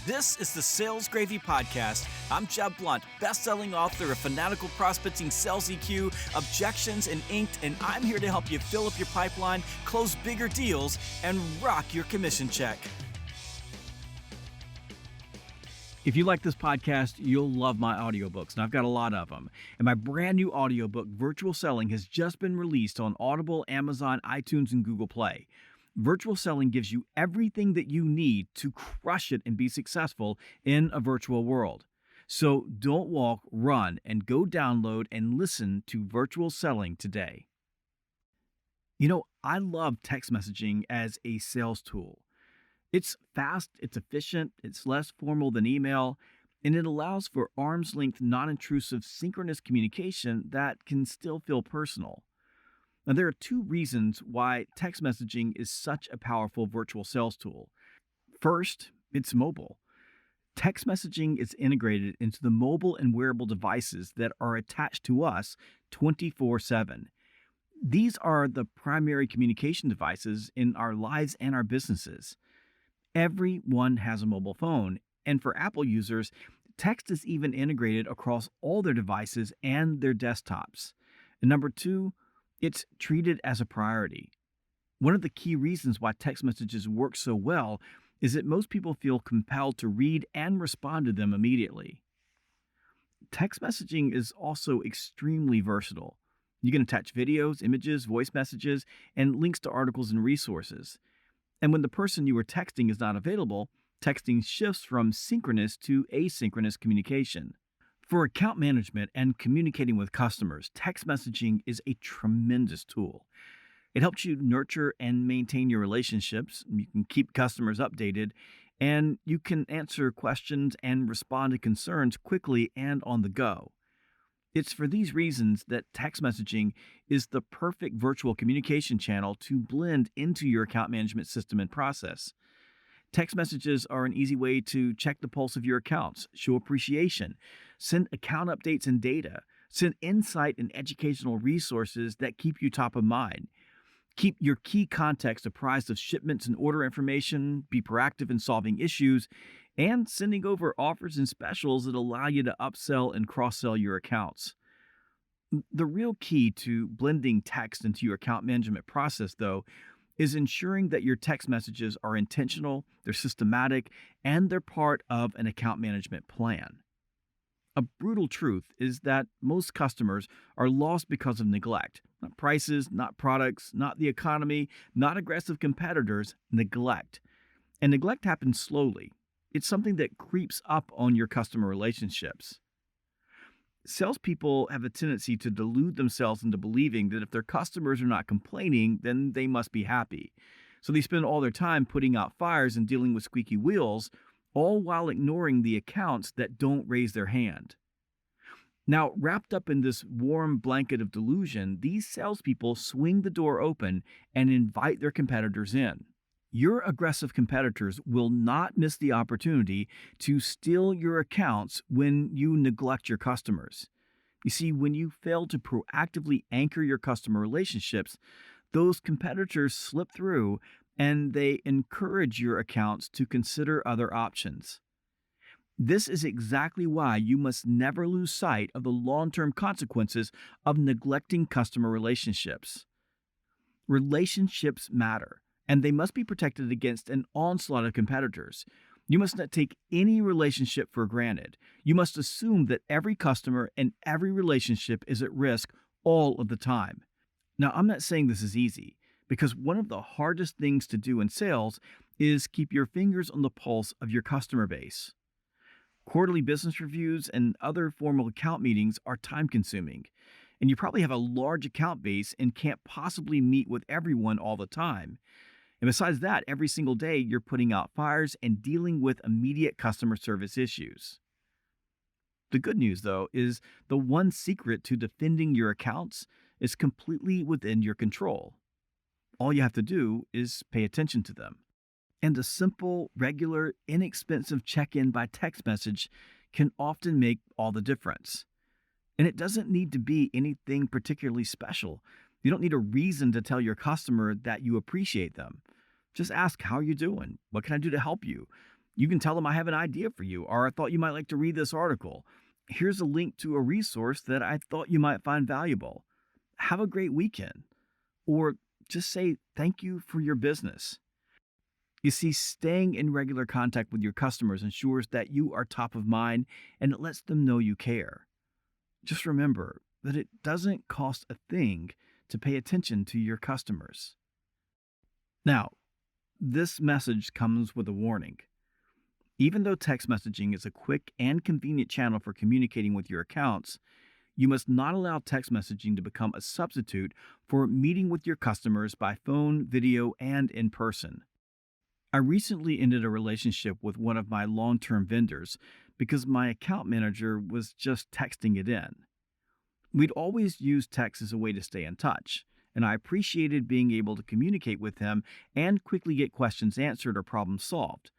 This is the Sales Gravy Podcast. I'm Jeb Blount, best-selling author of Fanatical Prospecting, Sales EQ, Objections, and Inked, and I'm here to help you fill up your pipeline, close bigger deals, and rock your commission check. If you like this podcast, you'll love my audiobooks, and I've got a lot of them. And my brand new audiobook, Virtual Selling, has just been released on Audible, Amazon, iTunes, and Google Play. Virtual selling gives you everything that you need to crush it and be successful in a virtual world. So don't walk, run, and go download and listen to Virtual Selling today. You know, I love text messaging as a sales tool. It's fast, it's efficient, it's less formal than email, and it allows for arm's-length, non-intrusive, synchronous communication that can still feel personal. Now, there are two reasons why text messaging is such a powerful virtual sales tool. First, it's mobile. Text messaging is integrated into the mobile and wearable devices that are attached to us 24/7. These are the primary communication devices in our lives and our businesses. Everyone has a mobile phone, and for Apple users, text is even integrated across all their devices and their desktops. And number two, it's treated as a priority. One of the key reasons why text messages work so well is that most people feel compelled to read and respond to them immediately. Text messaging is also extremely versatile. You can attach videos, images, voice messages, and links to articles and resources. And when the person you are texting is not available, texting shifts from synchronous to asynchronous communication. For account management and communicating with customers, text messaging is a tremendous tool. It helps you nurture and maintain your relationships. You can keep customers updated, and you can answer questions and respond to concerns quickly and on the go. It's for these reasons that text messaging is the perfect virtual communication channel to blend into your account management system and process. Text messages are an easy way to check the pulse of your accounts, show appreciation, send account updates and data, send insight and educational resources that keep you top of mind, keep your key contacts apprised of shipments and order information, be proactive in solving issues, and sending over offers and specials that allow you to upsell and cross-sell your accounts. The real key to blending text into your account management process, though, is ensuring that your text messages are intentional, they're systematic, and they're part of an account management plan. A brutal truth is that most customers are lost because of neglect. Not prices, not products, not the economy, not aggressive competitors, neglect. And neglect happens slowly. It's something that creeps up on your customer relationships. Salespeople have a tendency to delude themselves into believing that if their customers are not complaining, then they must be happy. So they spend all their time putting out fires and dealing with squeaky wheels, all while ignoring the accounts that don't raise their hand. Now, wrapped up in this warm blanket of delusion, these salespeople swing the door open and invite their competitors in. Your aggressive competitors will not miss the opportunity to steal your accounts when you neglect your customers. You see, when you fail to proactively anchor your customer relationships, those competitors slip through and they encourage your accounts to consider other options. This is exactly why you must never lose sight of the long-term consequences of neglecting customer relationships. Relationships matter, and they must be protected against an onslaught of competitors. You must not take any relationship for granted. You must assume that every customer and every relationship is at risk all of the time. Now, I'm not saying this is easy, because one of the hardest things to do in sales is keep your fingers on the pulse of your customer base. Quarterly business reviews and other formal account meetings are time-consuming, and you probably have a large account base and can't possibly meet with everyone all the time. And besides that, every single day you're putting out fires and dealing with immediate customer service issues. The good news, though, is the one secret to defending your accounts is completely within your control. All you have to do is pay attention to them. And a simple, regular, inexpensive check-in by text message can often make all the difference. And it doesn't need to be anything particularly special. You don't need a reason to tell your customer that you appreciate them. Just ask, how are you doing? What can I do to help you? You can tell them I have an idea for you, or I thought you might like to read this article. Here's a link to a resource that I thought you might find valuable. Have a great weekend. Or just say thank you for your business. You see, staying in regular contact with your customers ensures that you are top of mind and it lets them know you care. Just remember that it doesn't cost a thing to pay attention to your customers. Now, this message comes with a warning. Even though text messaging is a quick and convenient channel for communicating with your accounts, you must not allow text messaging to become a substitute for meeting with your customers by phone, video, and in person. I recently ended a relationship with one of my long term vendors because my account manager was just texting it in. We'd always used text as a way to stay in touch, and I appreciated being able to communicate with him and quickly get questions answered or problems solved.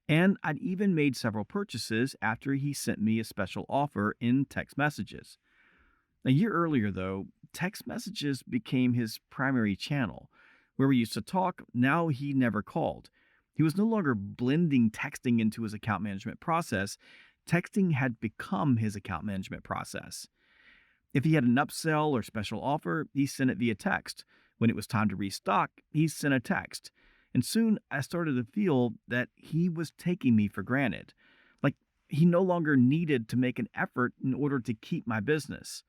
And I'd even made several purchases after he sent me a special offer in text messages. A year earlier, though, text messages became his primary channel. Where we used to talk, now he never called. He was no longer blending texting into his account management process. Texting had become his account management process. If he had an upsell or special offer, he sent it via text. When it was time to restock, he sent a text. And soon I started to feel that he was taking me for granted. Like he no longer needed to make an effort in order to keep my business.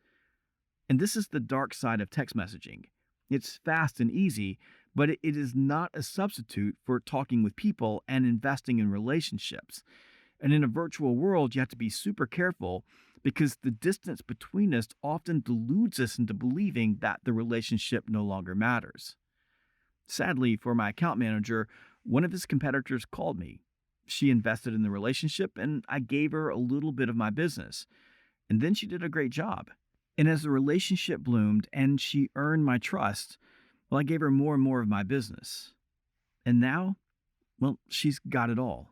And this is the dark side of text messaging. It's fast and easy, but it is not a substitute for talking with people and investing in relationships. And in a virtual world, you have to be super careful because the distance between us often deludes us into believing that the relationship no longer matters. Sadly, for my account manager, one of his competitors called me. She invested in the relationship, and I gave her a little bit of my business. And then she did a great job. And as the relationship bloomed and she earned my trust, well, I gave her more and more of my business. And now, well, she's got it all.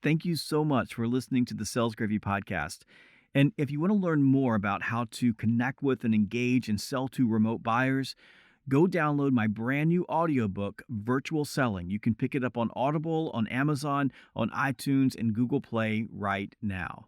Thank you so much for listening to the Sales Gravy Podcast. And if you want to learn more about how to connect with and engage and sell to remote buyers, go download my brand new audiobook, Virtual Selling. You can pick it up on Audible, on Amazon, on iTunes, and Google Play right now.